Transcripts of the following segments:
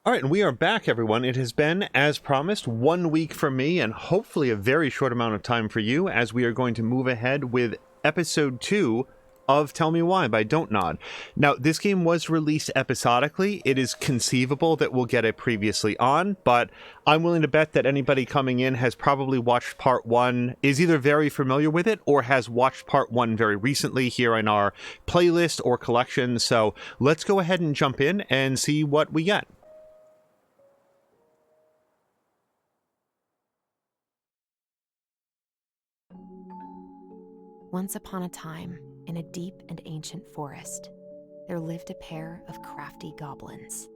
All right, and we are back, everyone. It has been, as promised, 1 week for me and hopefully a very short amount of time for you, as we are going to move ahead with episode 2 of Tell Me Why by Dontnod. Now, this game was released episodically. It is conceivable that we'll get it previously on, but I'm willing to bet that anybody coming in has probably watched part 1, is either very familiar with it, or has watched part 1 very recently here in our playlist or collection. So let's go ahead and jump in and see what we get. Once upon a time, in a deep and ancient forest, there lived a pair of crafty goblins.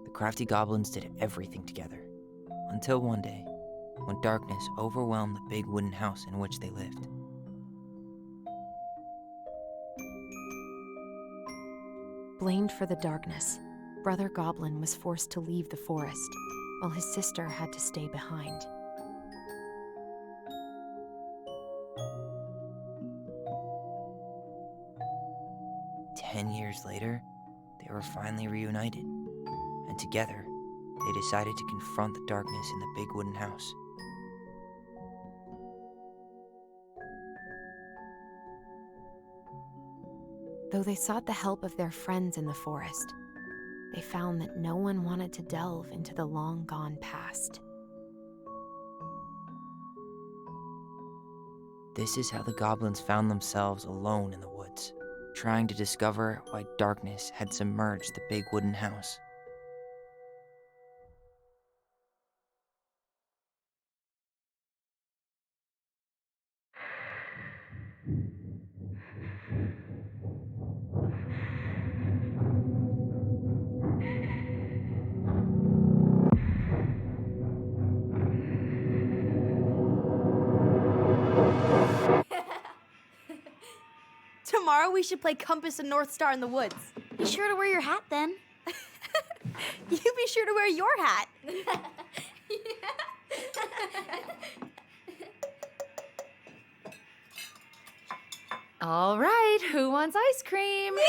The crafty goblins did everything together, until one day, when darkness overwhelmed the big wooden house in which they lived. Blamed for the darkness, Brother Goblin was forced to leave the forest, while his sister had to stay behind. Ten years later, they were finally reunited, and together, they decided to confront the darkness in the big wooden house. Though they sought the help of their friends in the forest, they found that no one wanted to delve into the long-gone past. This is how the goblins found themselves alone in the woods, trying to discover why darkness had submerged the big wooden house. Tomorrow we should play Compass and North Star in the woods. Be sure to wear your hat then. You be sure to wear your hat. All right, who wants ice cream? Me!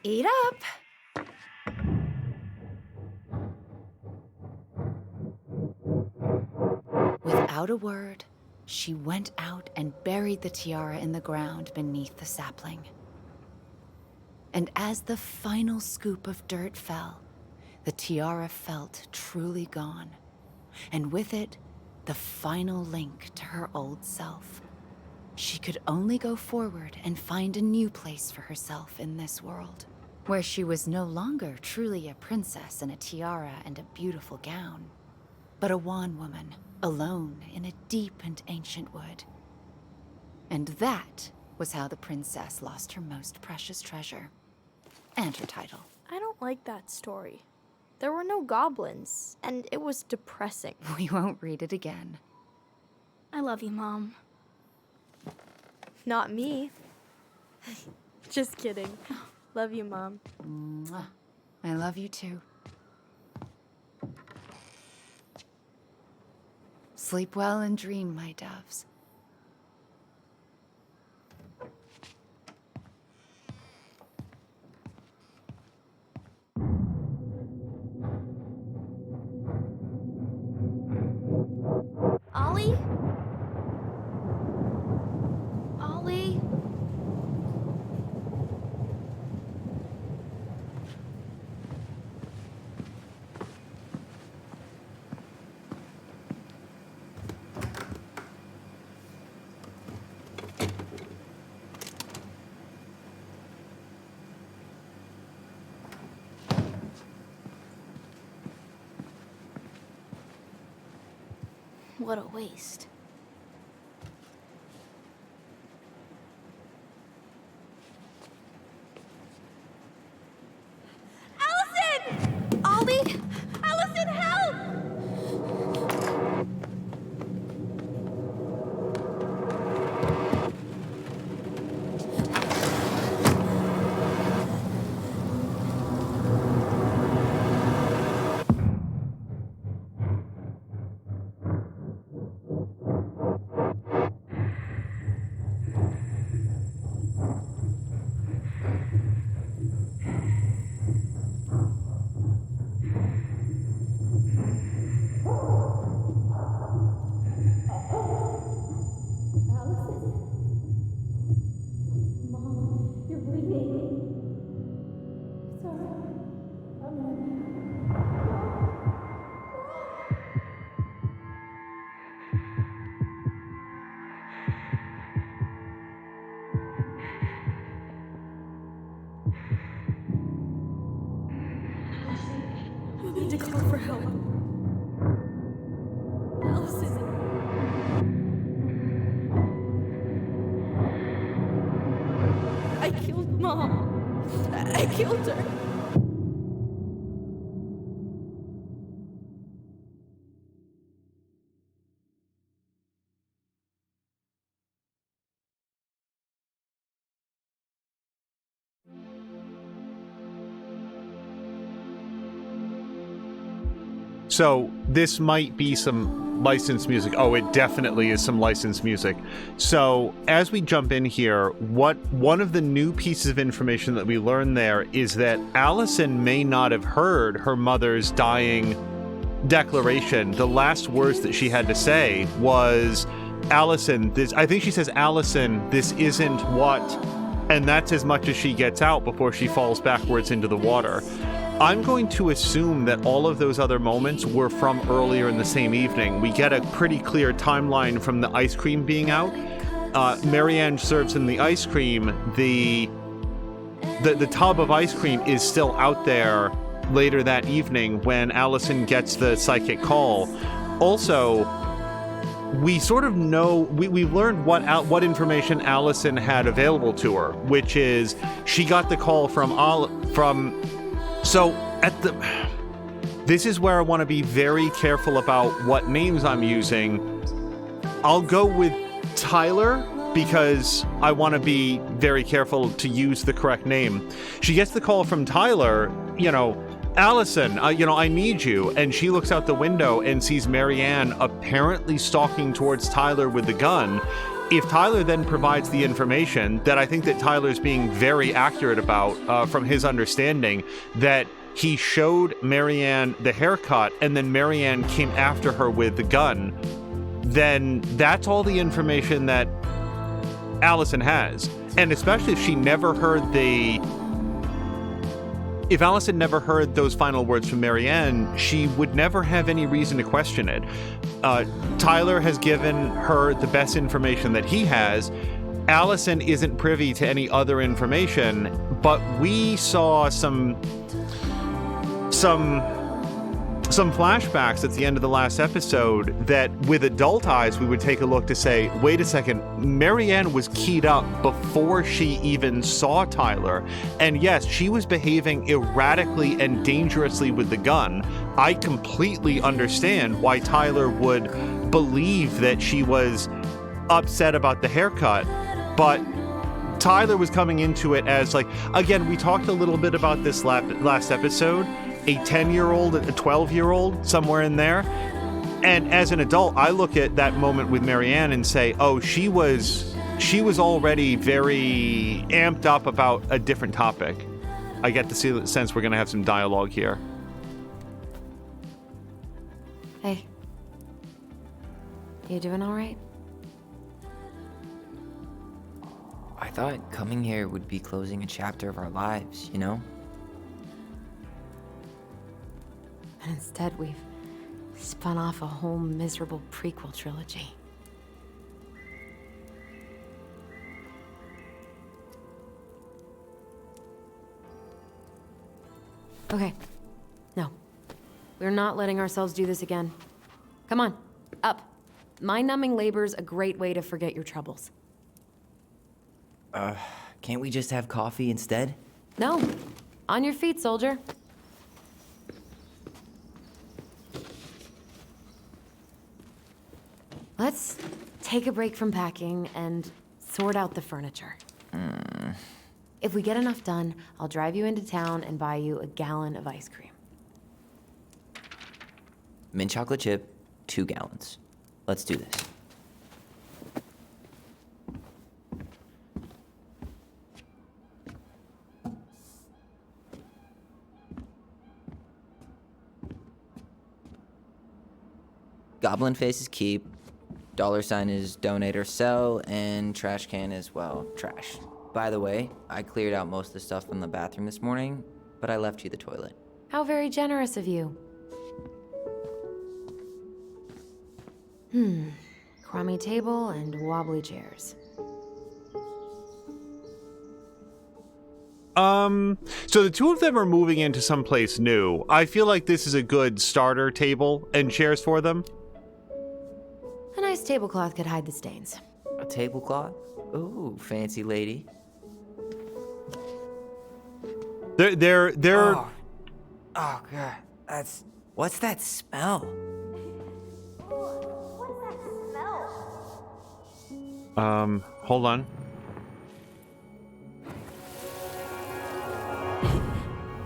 Eat up. Without a word, she went out and buried the tiara in the ground beneath the sapling. And as the final scoop of dirt fell, the tiara felt truly gone, and with it, the final link to her old self. She could only go forward and find a new place for herself in this world, where she was no longer truly a princess in a tiara and a beautiful gown, but a wan woman, alone in a deep and ancient wood. And that was how the princess lost her most precious treasure, and her title. I don't like that story. There were no goblins, and it was depressing. We won't read it again. I love you, Mom. Not me. Just kidding. Love you, Mom. Mwah. I love you too. Sleep well and dream, my doves. Ollie? Ollie? What a waste. Allison! Ollie! Allison, help! shoulder. So this might be some licensed music. Oh, it definitely is some licensed music. So as we jump in here, one of the new pieces of information that we learn there is that Allison may not have heard her mother's dying declaration. The last words that she had to say was, Allison, I think she says, Allison, this isn't what, and that's as much as she gets out before she falls backwards into the water. I'm going to assume that all of those other moments were from earlier in the same evening. We get a pretty clear timeline from the ice cream being out. Marianne serves in the ice cream. The tub of ice cream is still out there later that evening when Allison gets the psychic call. Also, we sort of know, we've learned what information Allison had available to her, which is she got the call so this is where I want to be very careful about what names I'm using. I'll go with Tyler because I want to be very careful to use the correct name. She gets the call from Tyler, Allison, I need you. And she looks out the window and sees Marianne apparently stalking towards Tyler with the gun. If Tyler then provides the information that I think that Tyler's being very accurate about, from his understanding, that he showed Marianne the haircut and then Marianne came after her with the gun, then that's all the information that Allison has. And especially if she never heard if Allison never heard those final words from Marianne, she would never have any reason to question it. Tyler has given her the best information that he has. Allison isn't privy to any other information, but we saw some flashbacks at the end of the last episode that with adult eyes we would take a look to say, wait a second, Marianne was keyed up before she even saw Tyler, and yes, she was behaving erratically and dangerously with the gun. I completely understand why Tyler would believe that she was upset about the haircut, but Tyler was coming into it as again, we talked a little bit about this last episode, a 10-year-old, a 12-year-old, somewhere in there. And as an adult, I look at that moment with Marianne and say, oh, she was already very amped up about a different topic. I get the sense we're going to have some dialogue here. Hey. You doing all right? I thought coming here would be closing a chapter of our lives, And instead, we've spun off a whole miserable prequel trilogy. Okay. No. We're not letting ourselves do this again. Come on. Up. Mind-numbing labor's a great way to forget your troubles. Can't we just have coffee instead? No. On your feet, soldier. Let's take a break from packing and sort out the furniture. If we get enough done, I'll drive you into town and buy you a gallon of ice cream. Mint chocolate chip, 2 gallons. Let's do this. Goblin face is keep. $sign is donate or sell, and trash can is, trash. By the way, I cleared out most of the stuff from the bathroom this morning, but I left you the toilet. How very generous of you. Crummy table and wobbly chairs. So the two of them are moving into someplace new. I feel like this is a good starter table and chairs for them. A nice tablecloth could hide the stains. A tablecloth? Ooh, fancy lady. They're Oh, oh god, what's that smell? What's that smell? hold on.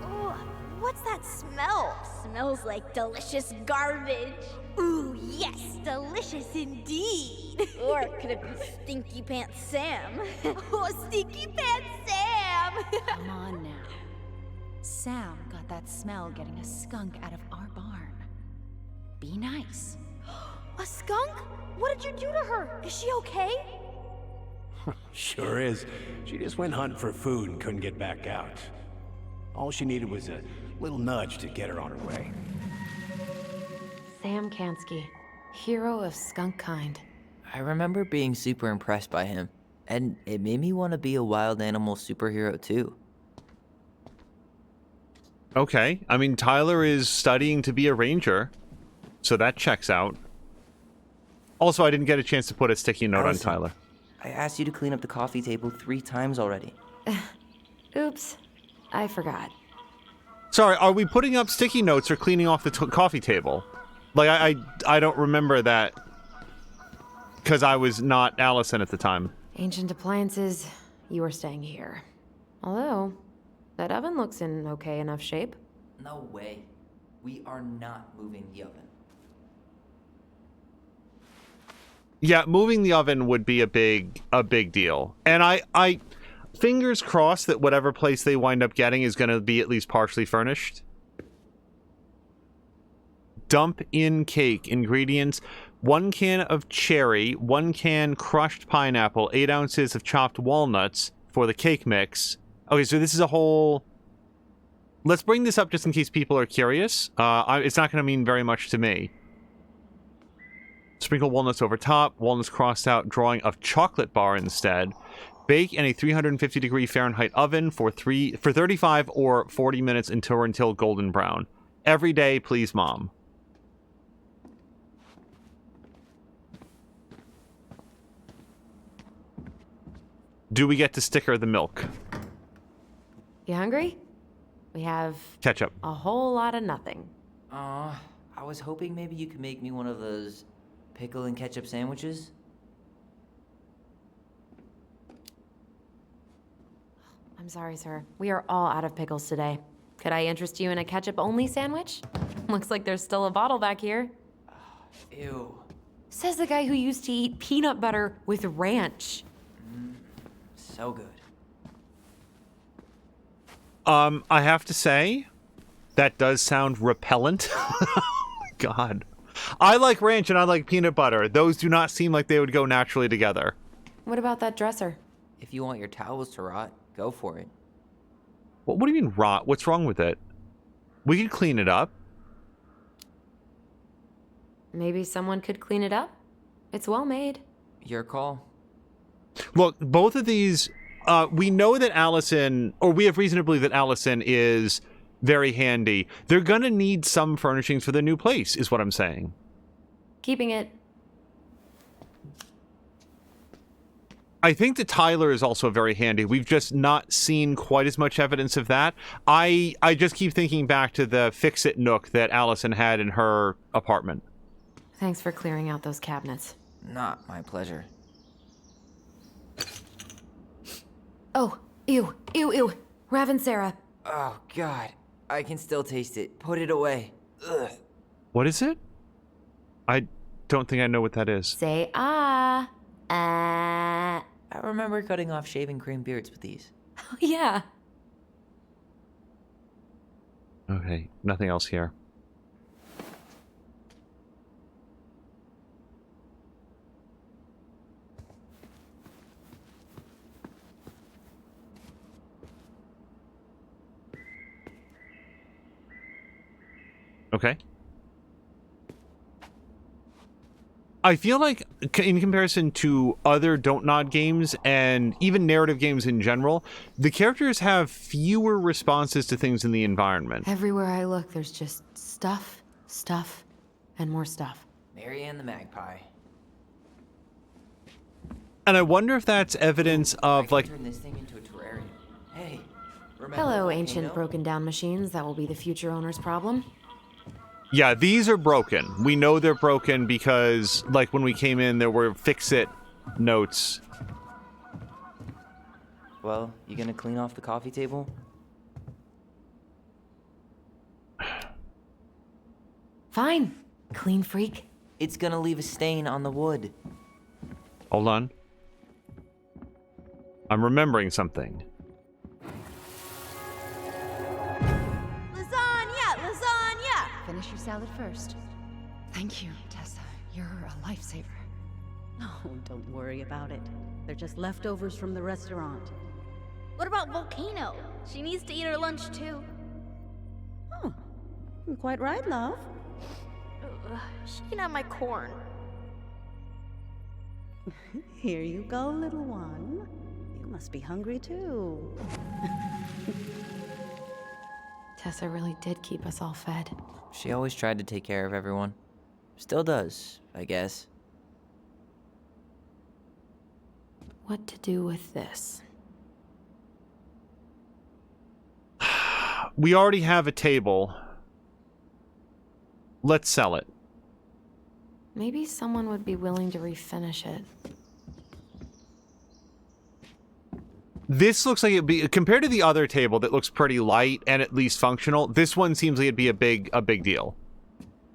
Ooh, what's that smell? Smells like delicious garbage. Ooh, yes, delicious indeed. Or could it be Stinky Pants Sam? Oh, Stinky Pants Sam! Come on now. Sam got that smell getting a skunk out of our barn. Be nice. A skunk? What did you do to her? Is she okay? Sure is. She just went hunting for food and couldn't get back out. All she needed was a little nudge to get her on her way. Sam Kansky, hero of skunk kind. I remember being super impressed by him, and it made me want to be a wild animal superhero too. Okay. I mean, Tyler is studying to be a ranger, so that checks out. Also, I didn't get a chance to put a sticky note Allison, on Tyler. I asked you to clean up the coffee table 3 times already. Oops, I forgot. Sorry, are we putting up sticky notes or cleaning off the coffee table? Like, I don't remember that because I was not Allison at the time. Ancient appliances, you are staying here. Although, that oven looks in okay enough shape. No way. We are not moving the oven. Yeah, moving the oven would be a big deal. And I fingers crossed that whatever place they wind up getting is going to be at least partially furnished. Dump in cake. Ingredients: 1 can of cherry, 1 can crushed pineapple, 8 ounces of chopped walnuts for the cake mix. Okay, so this is a whole... Let's bring this up just in case people are curious. It's not going to mean very much to me. Sprinkle walnuts over top, walnuts crossed out, drawing of chocolate bar instead. Bake in a 350-degree Fahrenheit oven for 35 or 40 minutes until golden brown. Every day, please, Mom. Do we get to sticker the milk? You hungry? We have Ketchup. a whole lot of nothing. I was hoping maybe you could make me one of those pickle and ketchup sandwiches. I'm sorry, sir. We are all out of pickles today. Could I interest you in a ketchup-only sandwich? Looks like there's still a bottle back here. Ew. Says the guy who used to eat peanut butter with ranch. So good. I have to say, that does sound repellent. Oh my God. I like ranch and I like peanut butter. Those do not seem like they would go naturally together. What about that dresser? If you want your towels to rot, go for it. What do you mean rot? What's wrong with it? We could clean it up. Maybe someone could clean it up? It's well made. Your call. Look, both of these, we know that Allison, or we have reason to believe that Allison is very handy. They're gonna need some furnishings for the new place, is what I'm saying. Keeping it. I think that Tyler is also very handy. We've just not seen quite as much evidence of that. I just keep thinking back to the fix-it nook that Allison had in her apartment. Thanks for clearing out those cabinets. Not my pleasure. Oh, ew, ew, ew. Rav and Sarah. Oh, God. I can still taste it. Put it away. Ugh. What is it? I don't think I know what that is. Say ah. I remember cutting off shaving cream beards with these. Oh, yeah. Okay, nothing else here. Okay. I feel like, in comparison to other Dontnod games, and even narrative games in general, the characters have fewer responses to things in the environment. Everywhere I look, there's just stuff, stuff, and more stuff. Mary Ann the Magpie. And I wonder if that's evidence I of, can like... turn this thing into a terrarium. Hey, Hello, ancient broken down machines that will be the future owner's problem. Yeah, these are broken. We know they're broken because, like, when we came in, there were fix-it notes. Well, you gonna clean off the coffee table? Fine. Clean freak. It's gonna leave a stain on the wood. Hold on. I'm remembering something. Lasagna! Lasagna! Finish your salad first. Thank you, Tessa. You're a lifesaver. Oh, don't worry about it. They're just leftovers from the restaurant. What about Volcano? She needs to eat her lunch too. Oh, quite right, love. She can have my corn. Here you go, little one. You must be hungry too. Tessa really did keep us all fed. She always tried to take care of everyone. Still does, I guess. What to do with this? We already have a table. Let's sell it. Maybe someone would be willing to refinish it. This looks like it'd be, compared to the other table that looks pretty light and at least functional, this one seems like it'd be a big deal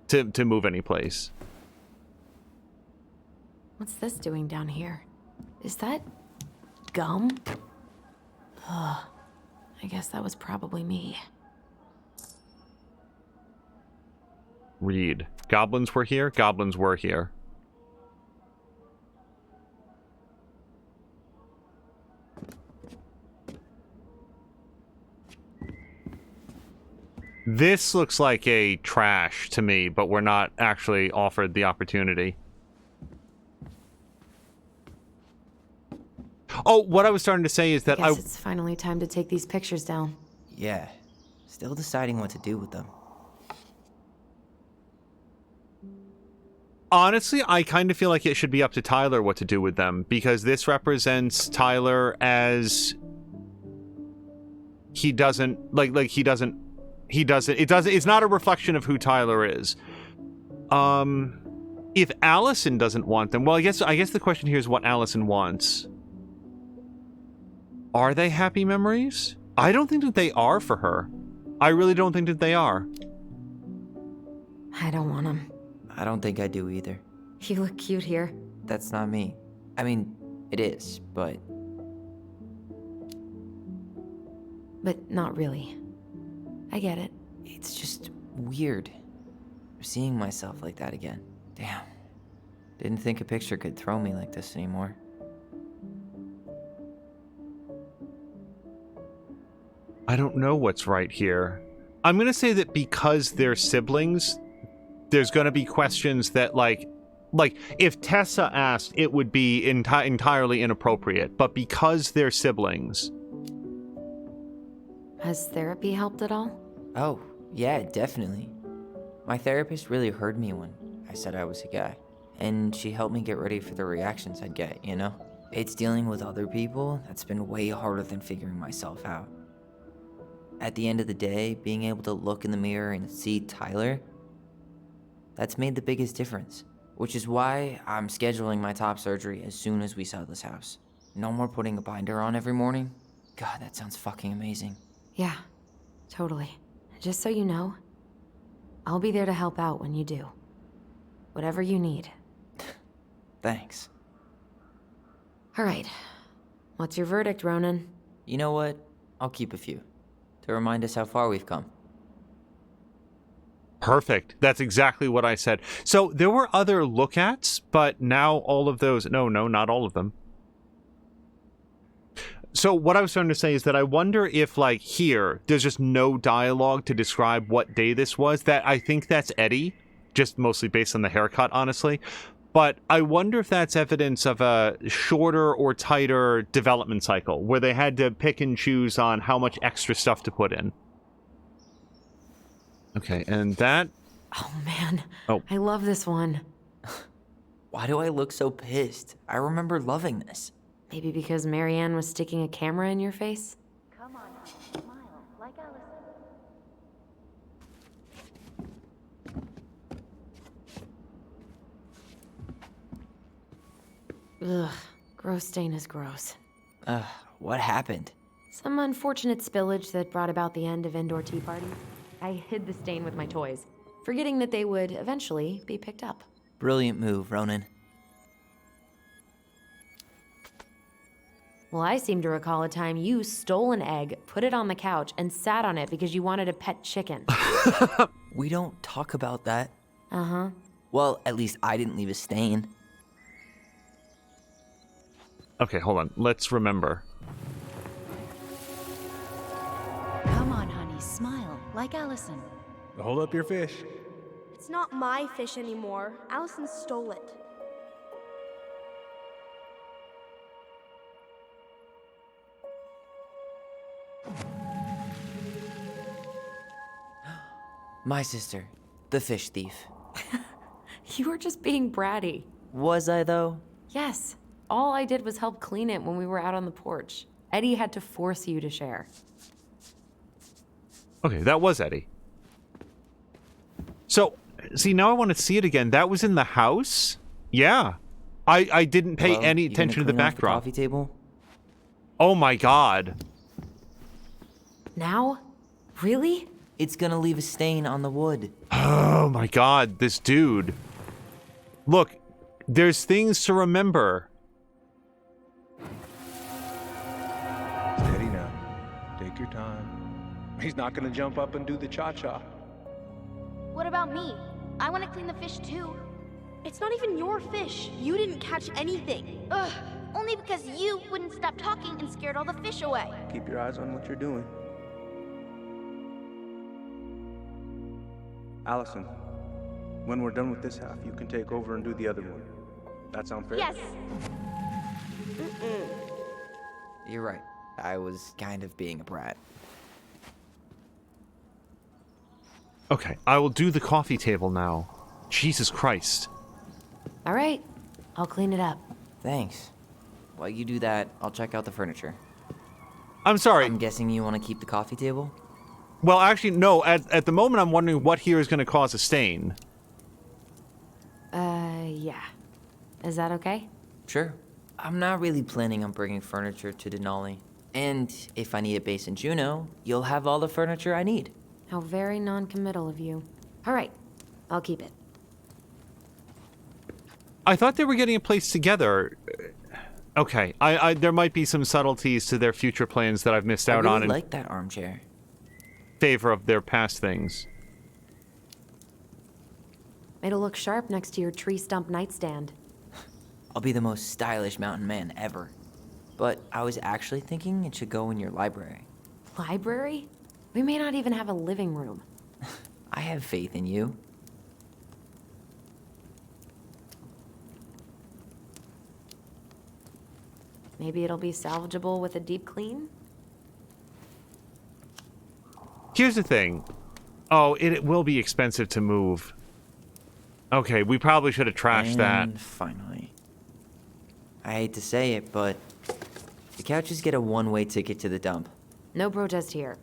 to move any place. What's this doing down here? Is that gum? Ugh. I guess that was probably me. Read. Goblins were here. Goblins were here. This looks like a trash to me, but we're not actually offered the opportunity. Oh, what I was starting to say is that I guess it's finally time to take these pictures down. Yeah. Still deciding what to do with them. Honestly, I kind of feel like it should be up to Tyler what to do with them, because this represents Tyler as it's not a reflection of who Tyler is. If Allison doesn't want them, well, I guess the question here is what Allison wants. Are they happy memories? I don't think that they are for her. I really don't think that they are. I don't want them. I don't think I do either. You look cute here. That's not me. I mean, it is, but... But not really. I get it. It's just weird. Seeing myself like that again. Damn. Didn't think a picture could throw me like this anymore. I don't know what's right here. I'm going to say that because they're siblings, there's going to be questions that, like if Tessa asked, it would be entirely inappropriate. But because they're siblings... Has therapy helped at all? Oh, yeah, definitely. My therapist really heard me when I said I was a guy. And she helped me get ready for the reactions I'd get, you know? It's dealing with other people that's been way harder than figuring myself out. At the end of the day, being able to look in the mirror and see Tyler, that's made the biggest difference. Which is why I'm scheduling my top surgery as soon as we sell this house. No more putting a binder on every morning. God, that sounds fucking amazing. Yeah, totally. Just so you know, I'll be there to help out when you do. Whatever you need. Thanks. All right. What's your verdict, Ronan? You know what? I'll keep a few. To remind us how far we've come. Perfect. That's exactly what I said. So there were other look-ats, but now all of those... No, not all of them. So what I was starting to say is that I wonder if, like, here, there's just no dialogue to describe what day this was. That I think that's Eddie, just mostly based on the haircut, honestly. But I wonder if that's evidence of a shorter or tighter development cycle, where they had to pick and choose on how much extra stuff to put in. Okay, and that... Oh, man. Oh. I love this one. Why do I look so pissed? I remember loving this. Maybe because Marianne was sticking a camera in your face? Come on, smile. Ugh, gross stain is gross. What happened? Some unfortunate spillage that brought about the end of indoor tea parties. I hid the stain with my toys, forgetting that they would eventually be picked up. Brilliant move, Ronan. Well, I seem to recall a time you stole an egg, put it on the couch, and sat on it because you wanted a pet chicken. We don't talk about that. Uh-huh. Well, at least I didn't leave a stain. Okay, hold on. Let's remember. Come on, honey, smile, like Allison. Hold up your fish. It's not my fish anymore. Allison stole it. My sister, the fish thief. You were just being bratty. Was I, though? Yes. All I did was help clean it when we were out on the porch. Eddie had to force you to share. Okay, that was Eddie. So, see, now I want to see it again. That was in the house? Yeah. I didn't pay Well, any you gonna attention to the clean off backdrop. coffee table? Oh my god. Now? Really? It's gonna leave a stain on the wood. Oh my god, this dude. Look, there's things to remember. Steady now. Take your time. He's not gonna jump up and do the cha-cha. What about me? I want to clean the fish too. It's not even your fish. You didn't catch anything. Ugh, only because you wouldn't stop talking and scared all the fish away. Keep your eyes on what you're doing. Allison, when we're done with this half, you can take over and do the other one. That sound fair? Yes. You're right. I was kind of being a brat. Okay, I will do the coffee table now. Jesus Christ. All right. I'll clean it up. Thanks. While you do that, I'll check out the furniture. I'm sorry. I'm guessing you want to keep the coffee table? Well, actually, no. At the moment, I'm wondering what here is going to cause a stain. Yeah. Is that okay? Sure. I'm not really planning on bringing furniture to Denali. And if I need a base in Juneau, you'll have all the furniture I need. How very non-committal of you. All right. I'll keep it. I thought they were getting a place together. Okay, there might be some subtleties to their future plans that I've missed out I on really in like that armchair. favor of their past things. It'll look sharp next to your tree stump nightstand. I'll be the most stylish mountain man ever. But I was actually thinking it should go in your library. Library? We may not even have a living room. I have faith in you. Maybe it'll be salvageable with a deep clean? Here's the thing. Oh, it will be expensive to move. Okay, we probably should have trashed that. And finally. I hate to say it, but the couches get a one-way ticket to the dump. No protest here.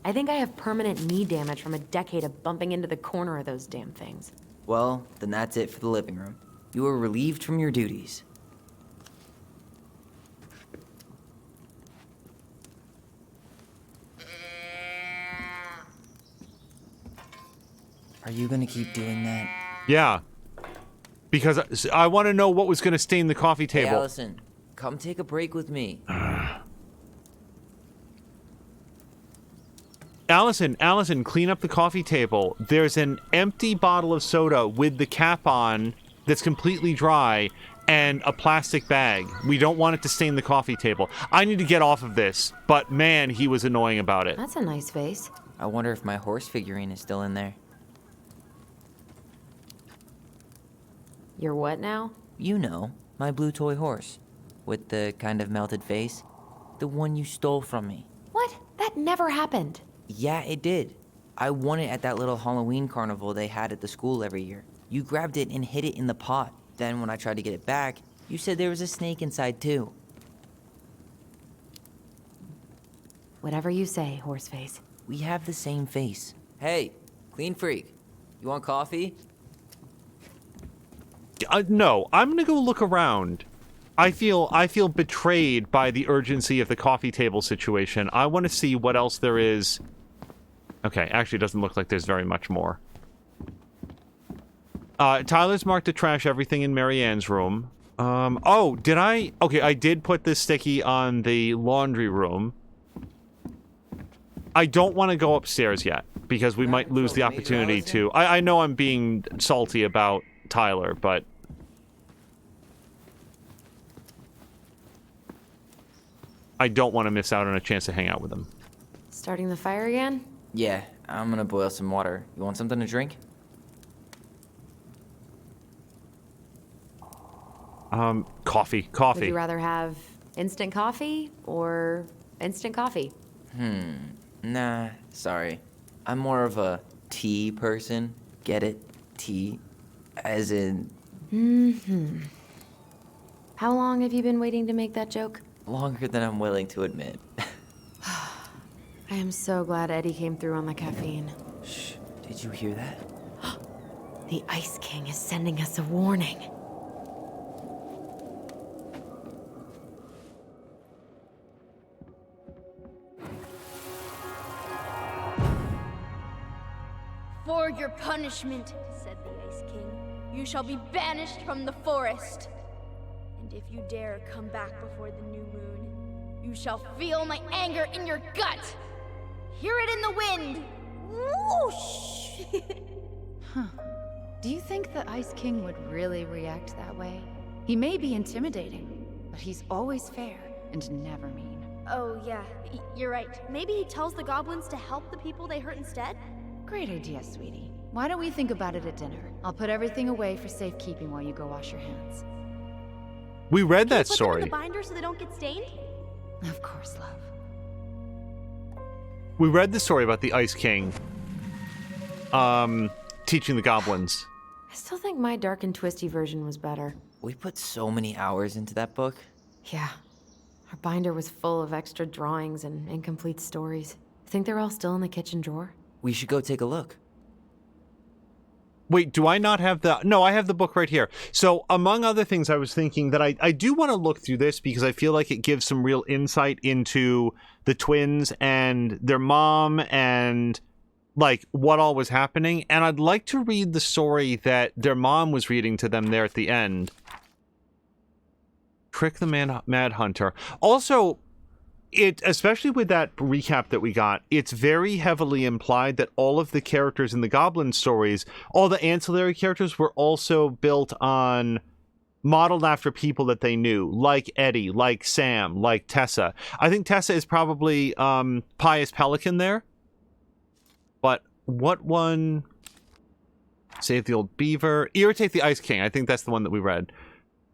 I think I have permanent knee damage from a decade of bumping into the corner of those damn things. Well, then that's it for the living room. You are relieved from your duties. Are you gonna keep doing that? Yeah. Because I want to know what was going to stain the coffee Hey, table. Allison, come take a break with me. Allison, clean up the coffee table. There's an empty bottle of soda with the cap on that's completely dry and a plastic bag. We don't want it to stain the coffee table. I need to get off of this, but man, he was annoying about it. That's a nice face. I wonder if my horse figurine is still in there. You're what now? You know, my blue toy horse. With the kind of melted face. The one you stole from me. What? That never happened. Yeah, it did. I won it at that little Halloween carnival they had at the school every year. You grabbed it and hid it in the pot. Then when I tried to get it back, you said there was a snake inside too. Whatever you say, Horseface. We have the same face. Hey, clean freak. You want coffee? No, I'm going to go look around. I feel betrayed by the urgency of the coffee table situation. I want to see what else there is. Okay, actually it doesn't look like there's very much more. Tyler's marked to trash everything in Marianne's room. Oh, did I? Okay, I did put this sticky on the laundry room. I don't want to go upstairs yet, because we might lose the opportunity to... I know I'm being salty about Tyler, but... I don't want to miss out on a chance to hang out with him. Starting the fire again? Yeah, I'm gonna boil some water. You want something to drink? Coffee. Would you rather have instant coffee or instant coffee? Nah, sorry. I'm more of a tea person. Get it? Tea. As in... How long have you been waiting to make that joke? longer than I'm willing to admit. I am so glad Eddie came through on the caffeine. Shh, did you hear that? The Ice King is sending us a warning. For your punishment, said the Ice King, you shall be banished from the forest. And if you dare come back before the new moon, you shall feel my anger in your gut. Hear it in the wind. Whoosh! Do you think the Ice King would really react that way? He may be intimidating, but he's always fair and never mean. Oh, yeah, you're right. Maybe he tells the goblins to help the people they hurt instead? Great idea, sweetie. Why don't we think about it at dinner? I'll put everything away for safekeeping while you go wash your hands. We read that Put story. them in the binder so they don't get stained? Of course, love. We read the story about the Ice King teaching the goblins. I still think my dark and twisty version was better. We put so many hours into that book. Yeah. Our binder was full of extra drawings and incomplete stories. Think they're all still in the kitchen drawer? We should go take a look. Wait, do I not have the... No, I have the book right here. So, among other things, I was thinking that I do want to look through this because I feel like it gives some real insight into the twins and their mom and, like, what all was happening. And I'd like to read the story that their mom was reading to them there at the end. Trick the Mad Hunter. Also... especially with that recap that we got, it's very heavily implied that all of the characters in the Goblin stories, all the ancillary characters were also built on, modeled after people that they knew, like Eddie, like Sam, like Tessa. I think Tessa is probably Pious Pelican there. But what one? Save the Old Beaver. Irritate the Ice King. I think that's the one that we read.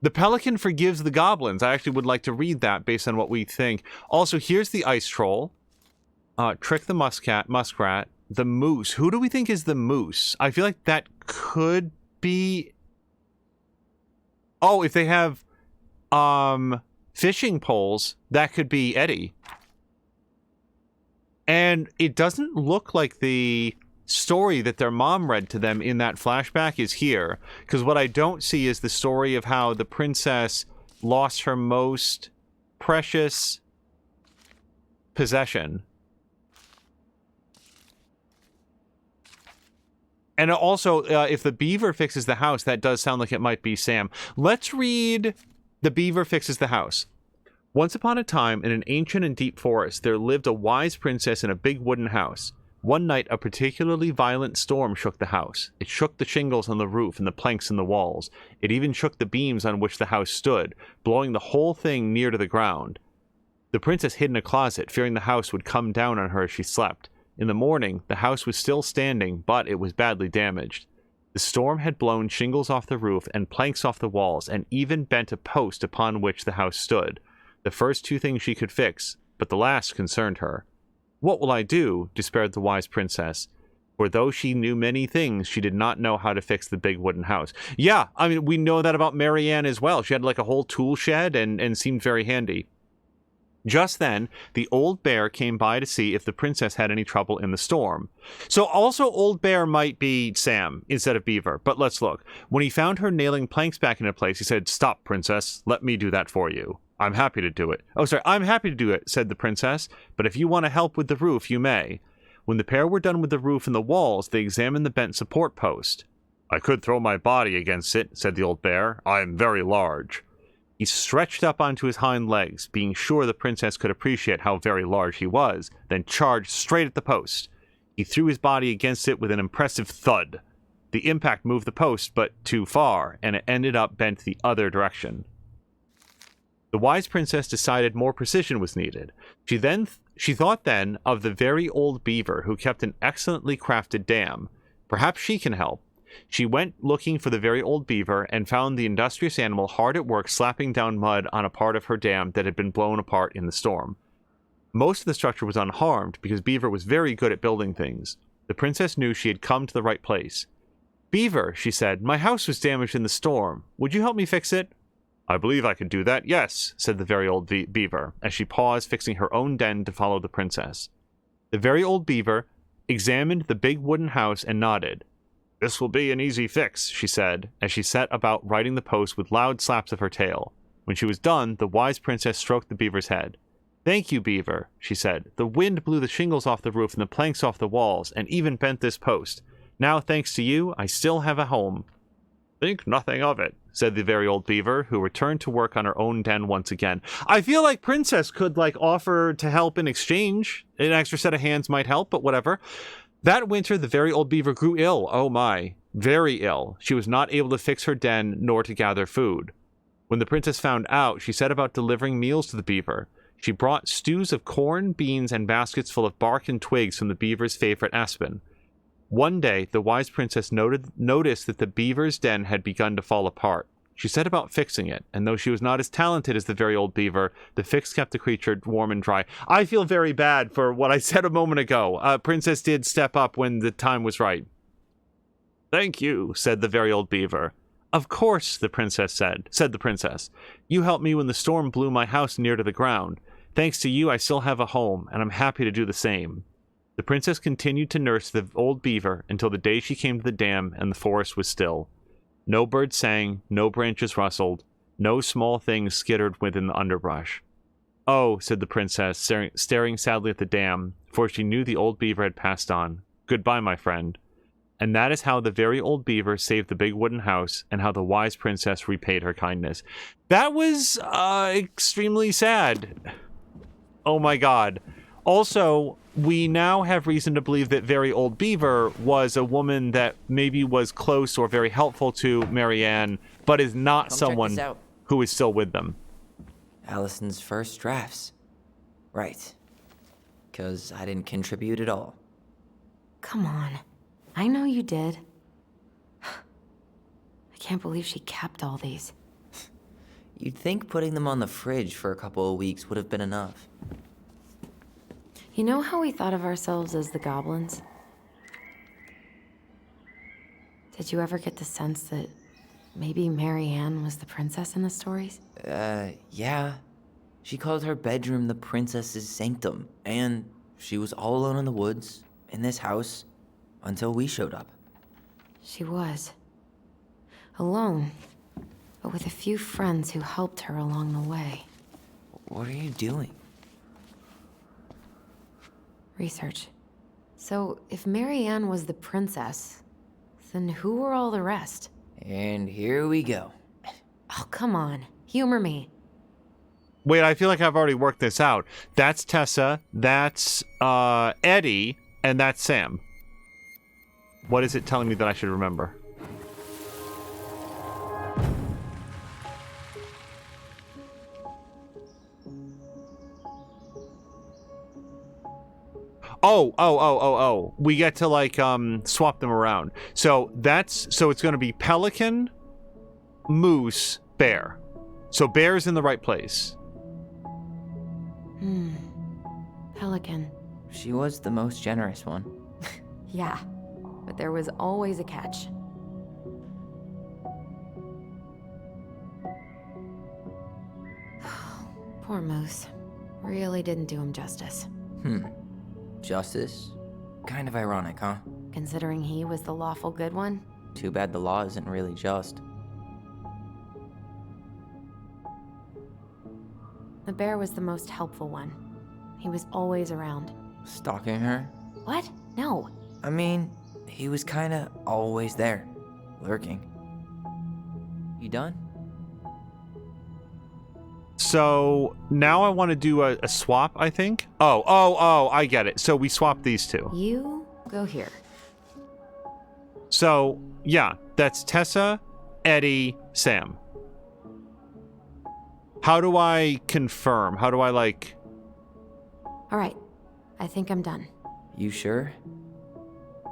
The Pelican forgives the goblins. I actually would like to read that based on what we think. Also, here's the Ice Troll. Trick the Muskrat. The Moose. Who do we think is the Moose? I feel like that could be... Oh, if they have fishing poles, that could be Eddie. And it doesn't look like the story that their mom read to them in that flashback is here, because what I don't see is the story of how the princess lost her most precious possession. And also, if the beaver fixes the house, that does sound like it might be Sam. Let's read The Beaver Fixes the House. Once upon a time, in an ancient and deep forest, there lived a wise princess in a big wooden house. One night, a particularly violent storm shook the house. It shook the shingles on the roof and the planks in the walls. It even shook the beams on which the house stood, blowing the whole thing near to the ground. The princess hid in a closet, fearing the house would come down on her as she slept. In the morning, the house was still standing, but it was badly damaged. The storm had blown shingles off the roof and planks off the walls, and even bent a post upon which the house stood. The first two things she could fix, but the last concerned her. What will I do? Despaired the wise princess. For though she knew many things, she did not know how to fix the big wooden house. Yeah, I mean, we know that about Marianne as well. She had like a whole tool shed and seemed very handy. Just then, the old bear came by to see if the princess had any trouble in the storm. So also old bear might be Sam instead of Beaver, but let's look. When he found her nailing planks back into place, he said, "Stop, princess. Let me do that for you." "I'm happy to do it." "Oh, sorry, I'm happy to do it," said the princess, "but if you want to help with the roof, you may." When the pair were done with the roof and the walls, they examined the bent support post. "I could throw my body against it," said the old bear. "I am very large." He stretched up onto his hind legs, being sure the princess could appreciate how very large he was, then charged straight at the post. He threw his body against it with an impressive thud. The impact moved the post, but too far, and it ended up bent the other direction. The wise princess decided more precision was needed. She thought then of the very old beaver who kept an excellently crafted dam. Perhaps she can help. She went looking for the very old beaver and found the industrious animal hard at work slapping down mud on a part of her dam that had been blown apart in the storm. Most of the structure was unharmed because Beaver was very good at building things. The princess knew she had come to the right place. "Beaver," she said, "my house was damaged in the storm. Would you help me fix it?" "I believe I could do that, yes," said the very old beaver, as she paused, fixing her own den to follow the princess. The very old beaver examined the big wooden house and nodded. "This will be an easy fix," she said, as she set about righting the post with loud slaps of her tail. When she was done, the wise princess stroked the beaver's head. "Thank you, Beaver," she said. "The wind blew the shingles off the roof and the planks off the walls, and even bent this post. Now, thanks to you, I still have a home." "Think nothing of it," said the very old beaver, who returned to work on her own den once again. I feel like Princess could, offer to help in exchange. An extra set of hands might help, but whatever. That winter, the very old beaver grew ill. Oh my, very ill. She was not able to fix her den nor to gather food. When the princess found out, she set about delivering meals to the beaver. She brought stews of corn, beans, and baskets full of bark and twigs from the beaver's favorite aspen. One day, the wise princess noticed that the beaver's den had begun to fall apart. She set about fixing it, and though she was not as talented as the very old beaver, the fix kept the creature warm and dry. I feel very bad for what I said a moment ago. Princess did step up when the time was right. "Thank you," said the very old beaver. "Of course," the princess said the princess. "You helped me when the storm blew my house near to the ground. Thanks to you, I still have a home, and I'm happy to do the same." The princess continued to nurse the old beaver until the day she came to the dam and the forest was still. No birds sang, no branches rustled, no small things skittered within the underbrush. "Oh," said the princess, staring sadly at the dam, for she knew the old beaver had passed on. "Goodbye, my friend." And that is how the very old beaver saved the big wooden house, and how the wise princess repaid her kindness. That was extremely sad. Oh my god. Also, we now have reason to believe that very old beaver was a woman that maybe was close or very helpful to Marianne, but is not someone who is still with them. Allison's first drafts. Right. Because I didn't contribute at all. Come on. I know you did. I can't believe she kept all these. You'd think putting them on the fridge for a couple of weeks would have been enough. You know how we thought of ourselves as the goblins? Did you ever get the sense that maybe Marianne was the princess in the stories? Yeah. She called her bedroom the princess's sanctum, and she was all alone in the woods, in this house, until we showed up. She was. Alone, but with a few friends who helped her along the way. What are you doing? Research. So, if Marianne was the princess, then who were all the rest? And here we go. Oh, come on. Humor me. Wait, I feel like I've already worked this out. That's Tessa, that's Eddie, and that's Sam. What is it telling me that I should remember? Oh. We get to swap them around. So it's going to be Pelican, Moose, Bear. So Bear's in the right place. Pelican. She was the most generous one. Yeah, but there was always a catch. Poor Moose. Really didn't do him justice. Justice? Kind of ironic, huh? Considering he was the lawful good one. Too bad the law isn't really just. The bear was the most helpful one. He was always around. Stalking her? What? No. I mean, he was kinda always there. Lurking. You done? So now I want to do a swap, I think. Oh, I get it. So we swap these two. You go here. So, yeah, that's Tessa, Eddie, Sam. How do I confirm? How do I, like... All right. I think I'm done. You sure?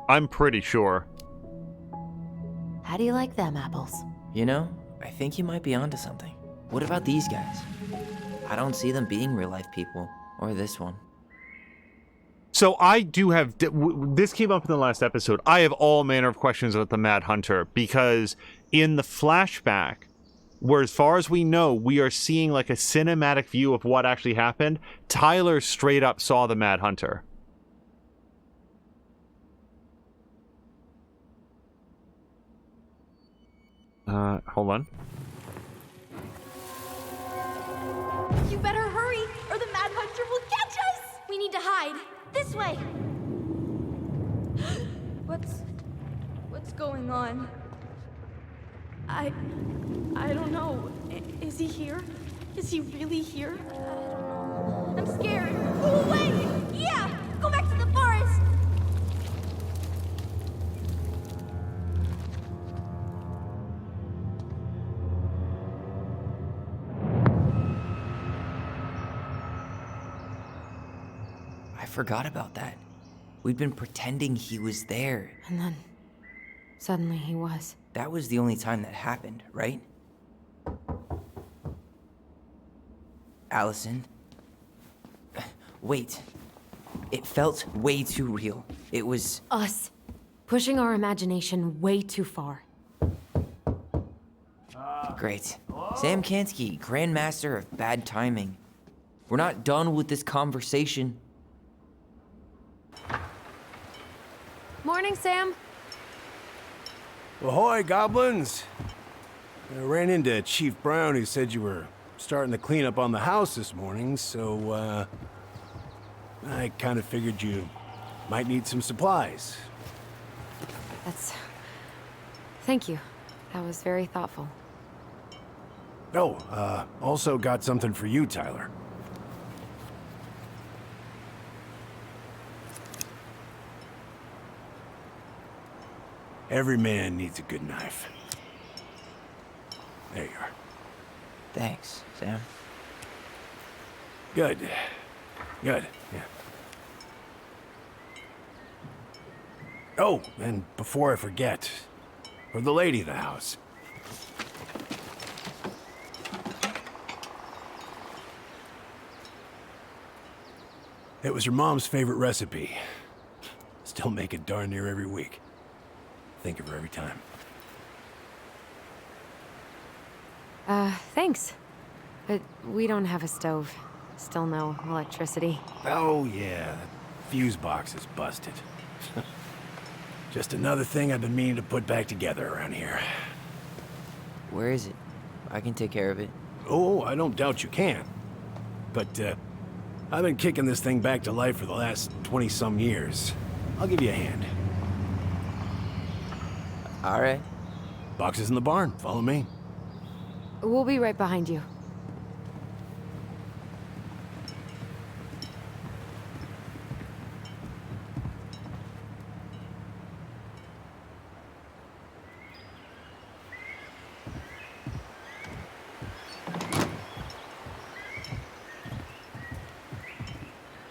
I'm pretty sure. How do you like them apples? You know, I think you might be onto something. What about these guys? I don't see them being real-life people. Or this one. So I do have... This came up in the last episode. I have all manner of questions about the Mad Hunter, because in the flashback, where as far as we know, we are seeing like a cinematic view of what actually happened, Tyler straight up saw the Mad Hunter. Hold on. You better hurry, or the Mad Hunter will catch us! We need to hide. This way! What's going on? I don't know. Is he here? Is he really here? I'm scared. Go away! Yeah! Go back to the forest! I forgot about that. We'd been pretending he was there. And then, suddenly he was. That was the only time that happened, right? Allison? Wait. It felt way too real. It was... Us. Pushing our imagination way too far. Great. Sam Kansky, Grandmaster of Bad Timing. We're not done with this conversation. Morning, Sam. Ahoy, goblins! I ran into Chief Brown, who said you were starting to clean up on the house this morning, so, I kind of figured you might need some supplies. Thank you. That was very thoughtful. Oh, also got something for you, Tyler. Every man needs a good knife. There you are. Thanks, Sam. Good. Good, yeah. Oh, and before I forget, for the lady of the house. It was her mom's favorite recipe. Still make it darn near every week. Think of her every time. Thanks. But we don't have a stove. Still no electricity. Oh, yeah. The fuse box is busted. Just another thing I've been meaning to put back together around here. Where is it? I can take care of it. Oh, I don't doubt you can. But, I've been kicking this thing back to life for the last 20-some years. I'll give you a hand. All right. Box is in the barn. Follow me. We'll be right behind you.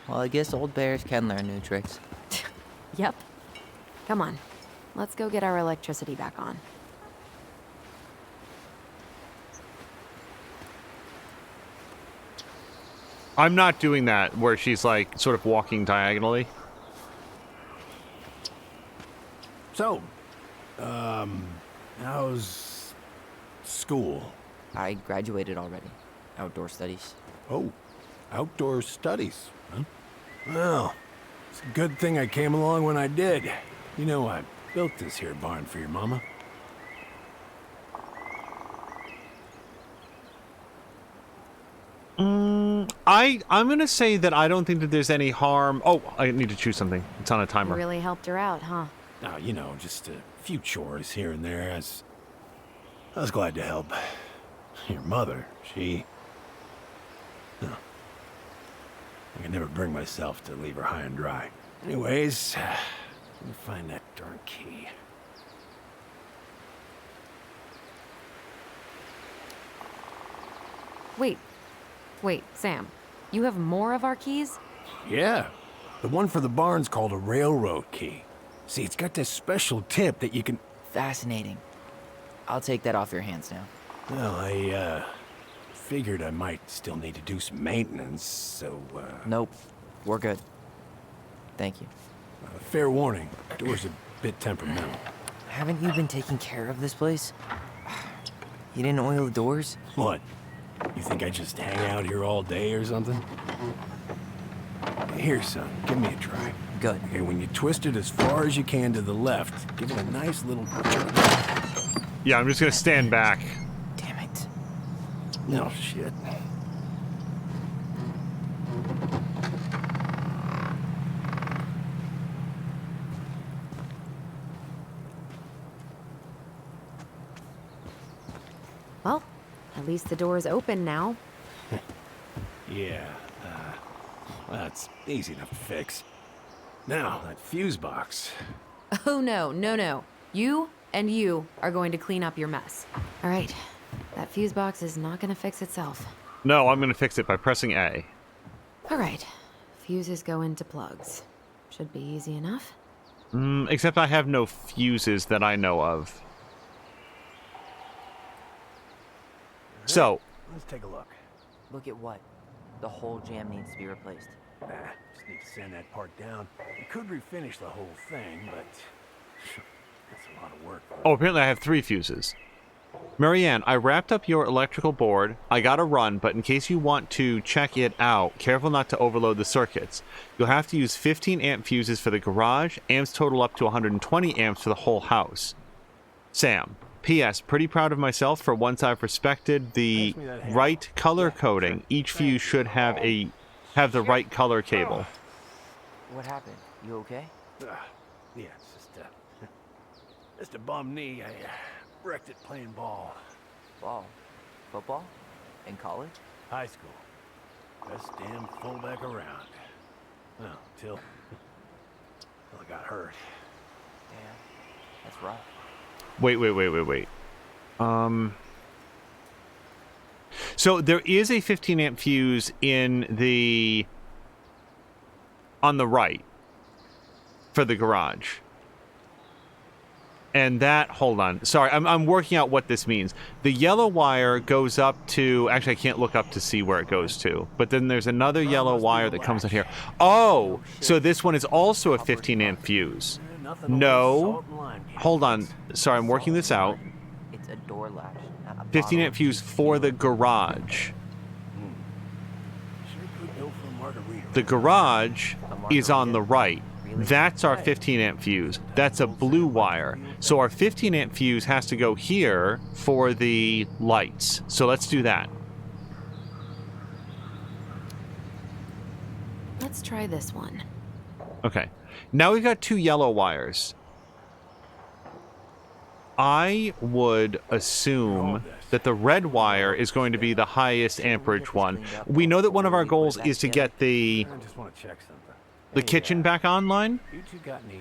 Well, I guess old bears can learn new tricks. Yep. Come on. Let's go get our electricity back on. I'm not doing that where she's like sort of walking diagonally. So, how's school? I graduated already. Outdoor studies. Oh, outdoor studies, huh? Well, it's a good thing I came along when I did. You know, I built this here barn for your mama. I'm gonna say that I don't think that there's any harm. Oh, I need to choose something. It's on a You timer. really helped her out, huh? Oh, you know, just a few chores here and there. I was glad to help. Your mother, she... No. I could never bring myself to leave her high and dry. Anyways, let me find that darn key. Wait, Sam. You have more of our keys? Yeah. The one for the barn's called a railroad key. See, it's got this special tip that you can... Fascinating. I'll take that off your hands now. Well, I, figured I might still need to do some maintenance, so, Nope. We're good. Thank you. Fair warning. Door's a bit temperamental. Haven't you been taking care of this place? You didn't oil the doors? What? You think I just hang out here all day or something? Here, son, give me a try. Good. Okay, when you twist it as far as you can to the left, give it a nice little jerk. Yeah, I'm just gonna stand back. Damn it. No shit. Well, at least the door is open now. Yeah, that's easy enough to fix. Now, that fuse box. Oh, no. You and you are going to clean up your mess. All right. That fuse box is not going to fix itself. No, I'm gonna fix it by pressing A. All right. Fuses go into plugs. Should be easy enough. Except I have no fuses that I know of. So, Let's take a look. Look at what? The whole jam needs to be replaced. Nah, just need to sand that part down. We could refinish the whole thing, but that's a lot of work. oh, apparently I have 3 fuses. Marianne, I wrapped up your electrical board. I gotta run, but in case you want to check it out, careful not to overload the circuits. You'll have to use 15 amp fuses for the garage. Amps total up to 120 amps for the whole house. Sam, P.S. Pretty proud of myself for once I've respected the right color coding. Each fuse should have the right color cable. What happened? You okay? Yeah, it's just a bum knee. I wrecked it playing ball. Ball? Football? In college? High school. Best damn fullback around. Well, till I got hurt. Damn. That's rough. Wait. So there is a 15 amp fuse on the right for the garage. And that, hold on. Sorry, I'm working out what this means. The yellow wire goes up to, actually I can't look up to see where it goes to, but then there's another yellow wire that comes out here. Oh, so this one is also a 15 amp fuse. No, hold on. Sorry, I'm working this out. It's a door latch, not a 15 bottle. amp fuse for the garage. The garage is on the right. That's our 15 amp fuse. That's a blue wire. So our 15 amp fuse has to go here for the lights. So let's do that. Let's try this one. Okay. Now we've got 2 yellow wires. I would assume that the red wire is going to be the highest amperage one. We know that one of our goals is to get the I just want to check something. kitchen back online. You two got any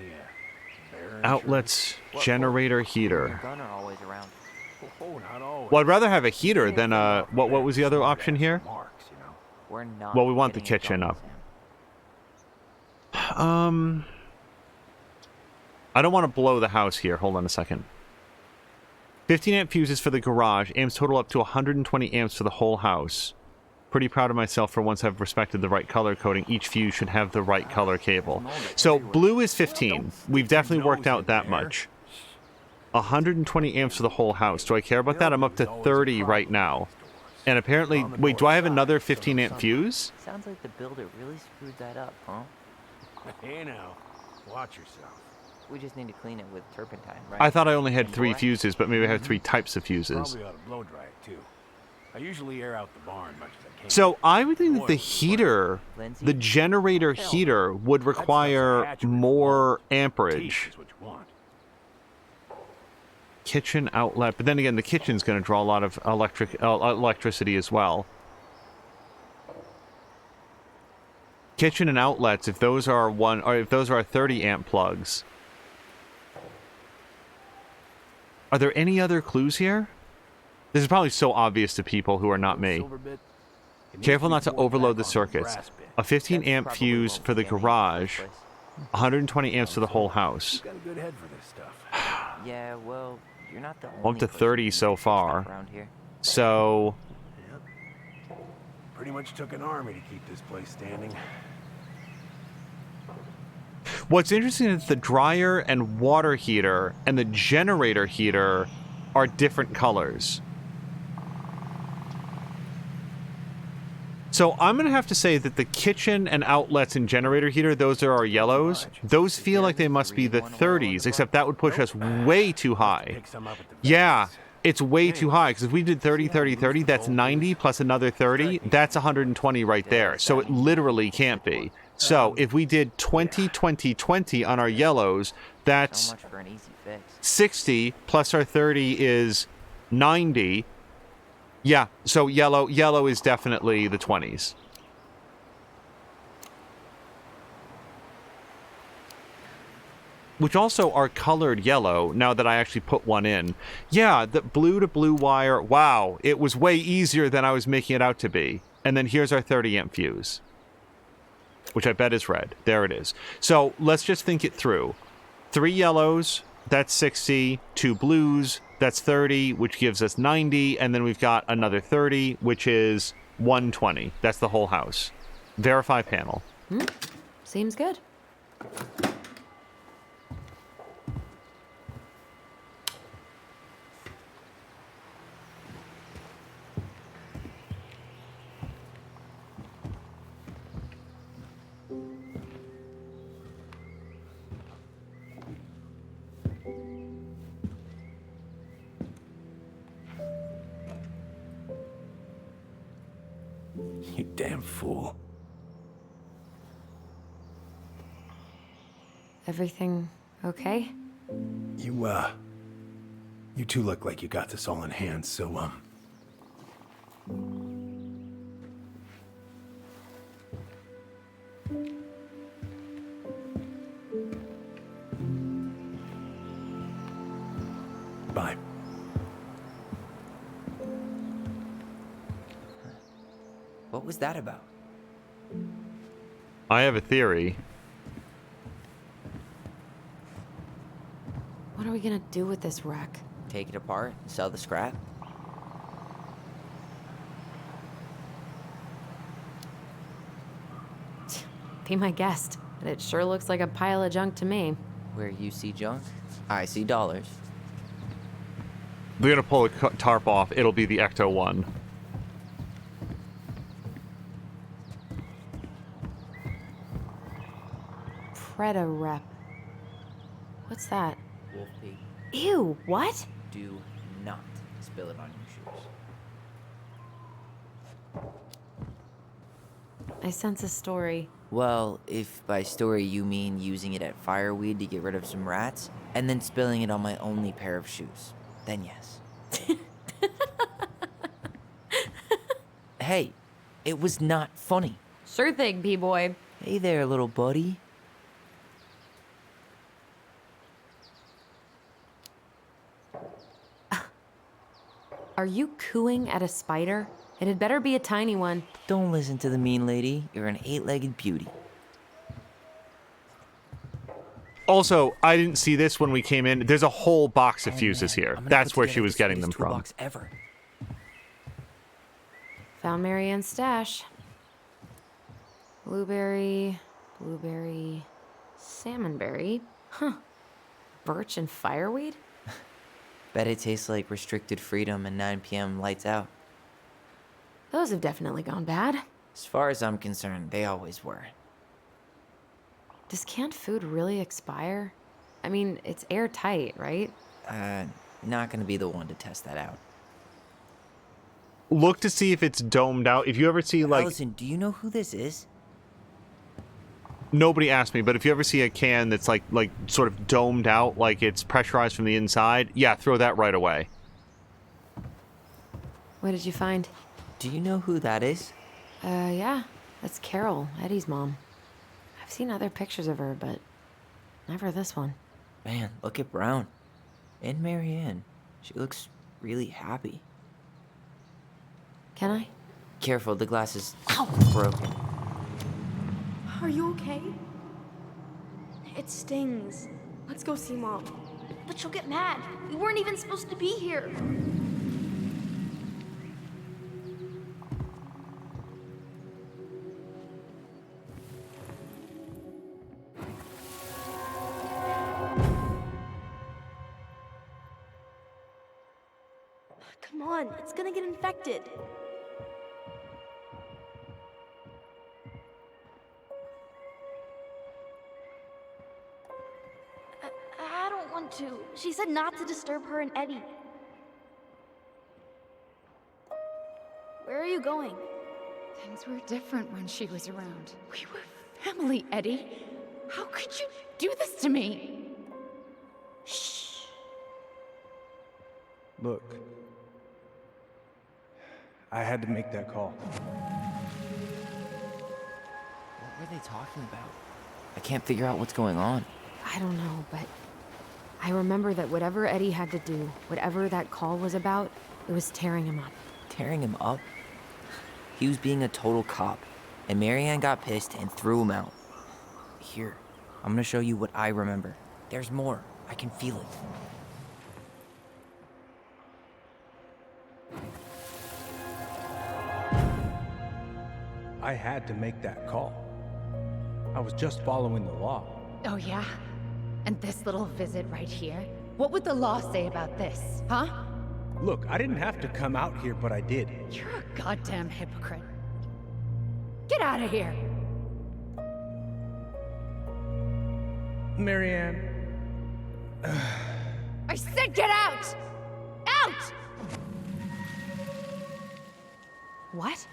Outlets, generator, heater. Gun are always around. Oh, not always. Well, I'd rather have a heater than what was the other option here? Marks, you know. We're not. Well, we want the getting it kitchen done, up. Sam. I don't want to blow the house here. Hold on a second. 15 amp fuses for the garage. Amps total up to 120 amps for the whole house. Pretty proud of myself for once I've respected the right color coding. Each fuse should have the right color cable. So blue is 15. We've definitely worked out that much. 120 amps for the whole house. Do I care about that? I'm up to 30 right now. And apparently, wait, do I have another 15 amp fuse? Sounds like the builder really screwed that up, huh? Hey now, watch yourself. We just need to clean it with turpentine, right? I thought I only had 3 fuses, but maybe I have 3 types of fuses. Probably ought to blow dry it too. I usually air out the barn much as I can. So I would think that the heater, the generator heater, would require more amperage. Is what you want. Kitchen outlet, but then again, the kitchen's going to draw a lot of electricity as well. Kitchen and outlets, if those are if those are 30 amp plugs. Are there any other clues here? This is probably so obvious to people who are not me. Careful not to overload the circuits. A 15 amp fuse for the garage, 120 amps for the whole house. You got a good head for this stuff. Yeah, well, you're not the only Well, up to person 30 who so knows far. stuff around here. So, Pretty much took an army to keep this place standing. what's interesting is the dryer and water heater and the generator heater are different colors. So I'm going to have to say that the kitchen and outlets and generator heater, those are our yellows. Those feel like they must be the 30s, except that would push us way too high. Pick some up at the Yeah, it's way too high, because if we did 30, 30, 30, that's 90 plus another 30, that's 120 right there. So it literally can't be. So if we did 20, 20, 20 on our yellows, that's So much for an easy fix. 60 plus our 30 is 90. Yeah, so yellow is definitely the 20s. Which also are colored yellow, now that I actually put one in. Yeah, the blue to blue wire, wow, it was way easier than I was making it out to be. And then here's our 30 amp fuse, which I bet is red. There it is. So let's just think it through. 3 yellows, that's 60, 2 blues, that's 30, which gives us 90, and then we've got another 30, which is 120. That's the whole house. Verify panel. Seems good. You damn fool. Everything okay? You two look like you got this all in hand, so, bye. What was that about? I have a theory. What are we gonna do with this wreck? Take it apart, sell the scrap? Be my guest. And it sure looks like a pile of junk to me. Where you see junk, I see dollars. We're going to pull a tarp off. It'll be the Ecto one. Preda rep. What's that? Wolf pig. Ew, what? Do not spill it on your shoes. I sense a story. Well, if by story you mean using it at fireweed to get rid of some rats, and then spilling it on my only pair of shoes, then yes. Hey, it was not funny. Sure thing, P-boy. Hey there, little buddy. Are you cooing at a spider? It had better be a tiny one. Don't listen to the mean lady. You're an 8-legged beauty. Also, I didn't see this when we came in. There's a whole box of fuses here. That's where she was getting them from. Ever. Found Marianne's stash. Blueberry, salmonberry. Huh. Birch and fireweed? Bet it tastes like restricted freedom and 9 p.m. lights out. Those have definitely gone bad. As far as I'm concerned, they always were. Does canned food really expire? I mean, it's airtight, right? Not gonna be the one to test that out. Look to see if it's domed out. If you ever see, like... Allison, do you know who this is? Nobody asked me, but if you ever see a can that's like sort of domed out, like it's pressurized from the inside, yeah, throw that right away. What did you find? Do you know who that is? Yeah. That's Carol, Eddie's mom. I've seen other pictures of her, but never this one. Man, look at Brown. And Marianne. She looks really happy. Can I? Careful, the glass is broken. Are you okay? It stings. Let's go see Mom. But she'll get mad. We weren't even supposed to be here. Come on, it's gonna get infected. I don't want to. She said not to disturb her and Eddie. Where are you going? Things were different when she was around. We were family, Eddie. How could you do this to me? Shh. Look, I had to make that call. What were they talking about? I can't figure out what's going on. I don't know, but I remember that whatever Eddie had to do, whatever that call was about, it was tearing him up. Tearing him up? He was being a total cop, and Marianne got pissed and threw him out. Here, I'm gonna show you what I remember. There's more. I can feel it. I had to make that call. I was just following the law. Oh, yeah? And this little visit right here? What would the law say about this, huh? Look, I didn't have to come out here, but I did. You're a goddamn hypocrite. Get out of here! Marianne. I said get out! Out! What?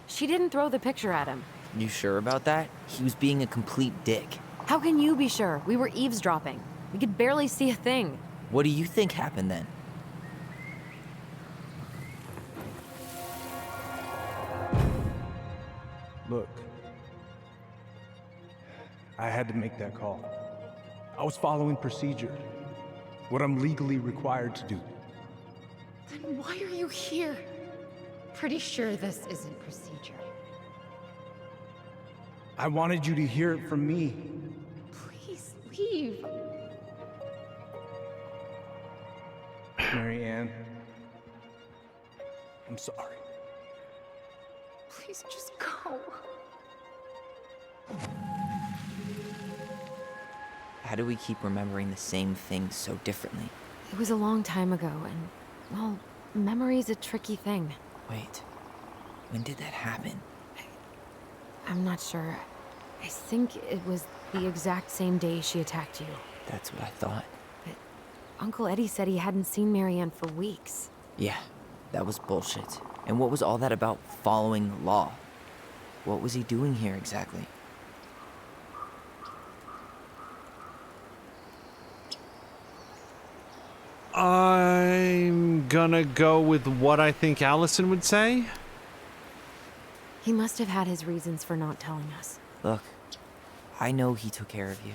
She didn't throw the picture at him. You sure about that? He was being a complete dick. How can you be sure? We were eavesdropping. We could barely see a thing. What do you think happened then? Look, I had to make that call. I was following procedure, what I'm legally required to do. Then why are you here? Pretty sure this isn't procedure. I wanted you to hear it from me. Please leave. Marianne, I'm sorry. Please just go. How do we keep remembering the same things so differently? It was a long time ago, and, well, memory's a tricky thing. Wait, when did that happen? I'm not sure. I think it was the exact same day she attacked you. That's what I thought. But Uncle Eddie said he hadn't seen Marianne for weeks. Yeah, that was bullshit. And what was all that about following law? What was he doing here exactly? I'm gonna go with what I think Allison would say. He must have had his reasons for not telling us. Look, I know he took care of you,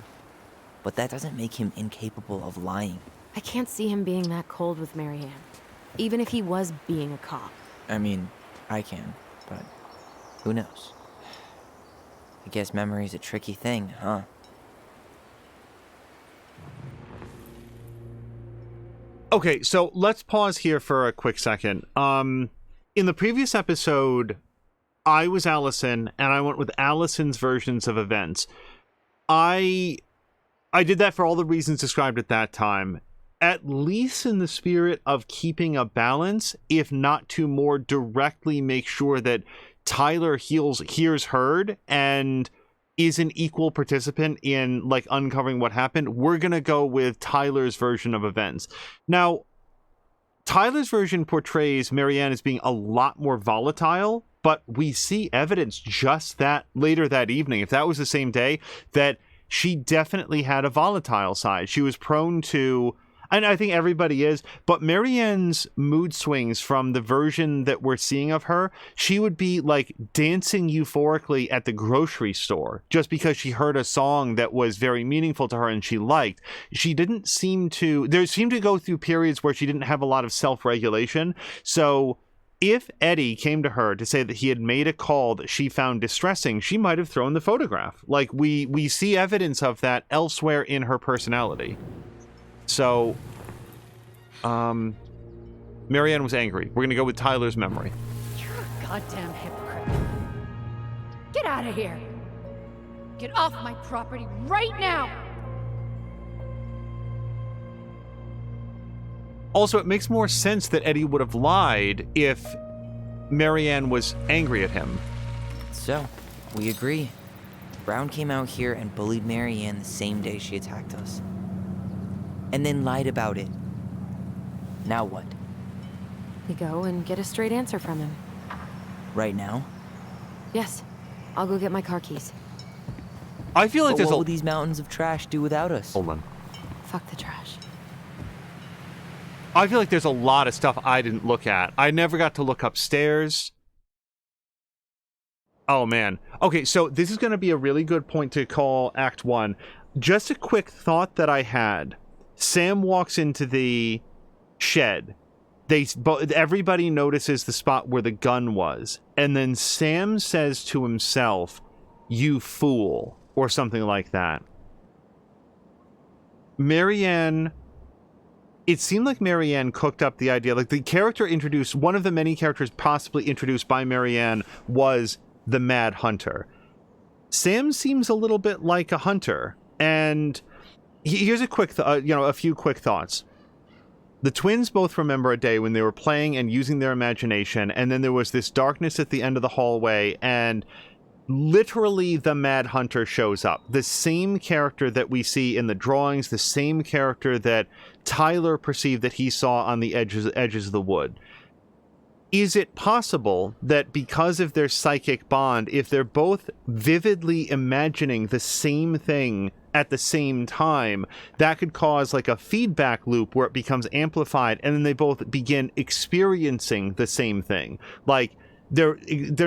but that doesn't make him incapable of lying. I can't see him being that cold with Marianne, even if he was being a cop. I mean, I can, but who knows? I guess memory's a tricky thing, huh? Okay, so let's pause here for a quick second. In the previous episode, I was Allison, and I went with Allison's versions of events. I did that for all the reasons described at that time. at least in the spirit of keeping a balance, if not to more directly make sure that Tyler hears heard and is an equal participant in like uncovering what happened, we're gonna go with Tyler's version of events. Now, Tyler's version portrays Marianne as being a lot more volatile, but we see evidence just that later that evening, if that was the same day, that she definitely had a volatile side. She was prone to, and I think everybody is, but Marianne's mood swings from the version that we're seeing of her, she would be like dancing euphorically at the grocery store just because she heard a song that was very meaningful to her and she liked. She didn't seem to, there seemed to go through periods where she didn't have a lot of self-regulation. So if Eddie came to her to say that he had made a call that she found distressing, she might have thrown the photograph. Like we see evidence of that elsewhere in her personality. So, Marianne was angry. We're going to go with Tyler's memory. You're a goddamn hypocrite. Get out of here. Get off my property right now. Also, it makes more sense that Eddie would have lied if Marianne was angry at him. So, we agree. Brown came out here and bullied Marianne the same day she attacked us. And then lied about it. Now what? We go and get a straight answer from him. Right now? Yes. I'll go get my car keys. I feel like But there's what will these mountains of trash do without us? Hold on. Fuck the trash. I feel like there's a lot of stuff I didn't look at. I never got to look upstairs. Oh, man. Okay, so this is going to be a really good point to call Act 1. Just a quick thought that I had. Sam walks into the shed. Everybody notices the spot where the gun was. And then Sam says to himself, "You fool," or something like that. Marianne... It seemed like Marianne cooked up the idea. Like the character introduced, one of the many characters possibly introduced by Marianne was the Mad Hunter. Sam seems a little bit like a hunter. And here's a quick, a few quick thoughts. The twins both remember a day when they were playing and using their imagination, and then there was this darkness at the end of the hallway, and literally the Mad Hunter shows up. The same character that we see in the drawings, the same character that Tyler perceived that he saw on the edges of the wood. Is it possible that because of their psychic bond, if they're both vividly imagining the same thing at the same time, that could cause like a feedback loop where it becomes amplified and then they both begin experiencing the same thing? Like, they're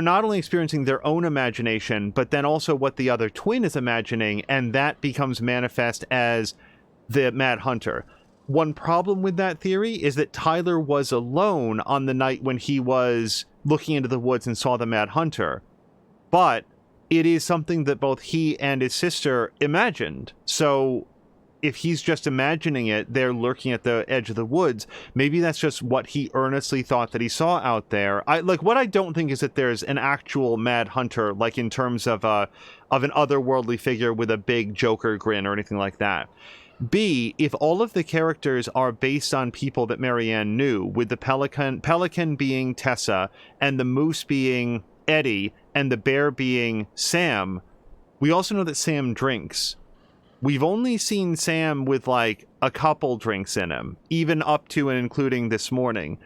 not only experiencing their own imagination, but then also what the other twin is imagining, and that becomes manifest as the Mad Hunter. One problem with that theory is that Tyler was alone on the night when he was looking into the woods and saw the Mad Hunter. But it is something that both he and his sister imagined. So if he's just imagining it, they're lurking at the edge of the woods. Maybe that's just what he earnestly thought that he saw out there. What I don't think is that there's an actual Mad Hunter, like in terms of an otherworldly figure with a big Joker grin or anything like that. B, if all of the characters are based on people that Marianne knew, with the pelican being Tessa, and the moose being Eddie, and the bear being Sam, we also know that Sam drinks. We've only seen Sam with like a couple drinks in him, even up to and including this morning.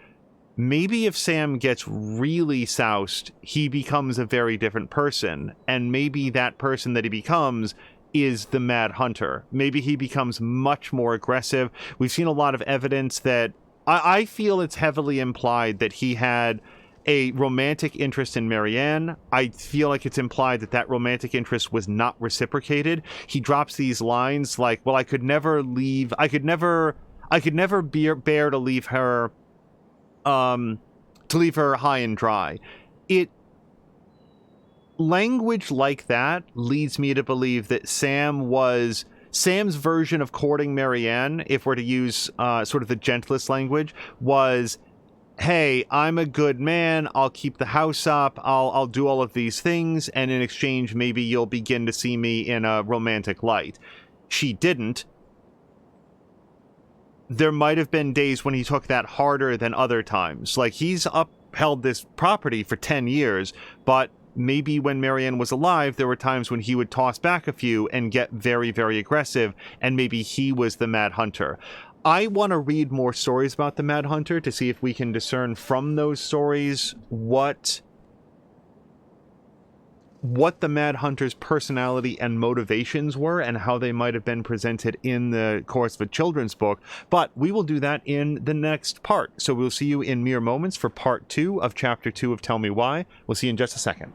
Maybe if Sam gets really soused, he becomes a very different person, and maybe that person that he becomes is the Mad Hunter. Maybe he becomes much more aggressive. We've seen a lot of evidence that I feel it's heavily implied that he had a romantic interest in Marianne. I feel like it's implied that that romantic interest was not reciprocated. He drops these lines like, well, I could never bear to leave her high and dry. Language like that leads me to believe that Sam's version of courting Marianne, if we're to use sort of the gentlest language, was, hey, I'm a good man, I'll keep the house up, I'll do all of these things, and in exchange, maybe you'll begin to see me in a romantic light. She didn't. there might have been days when he took that harder than other times. Like, he's upheld this property for 10 years, but maybe when Marianne was alive, there were times when he would toss back a few and get very, very aggressive, and maybe he was the Mad Hunter. I want to read more stories about the Mad Hunter to see if we can discern from those stories what the Mad Hunter's personality and motivations were and how they might have been presented in the course of a children's book. But we will do that in the next part. So we'll see you in mere moments for part 2 of chapter 2 of Tell Me Why. We'll see you in just a second.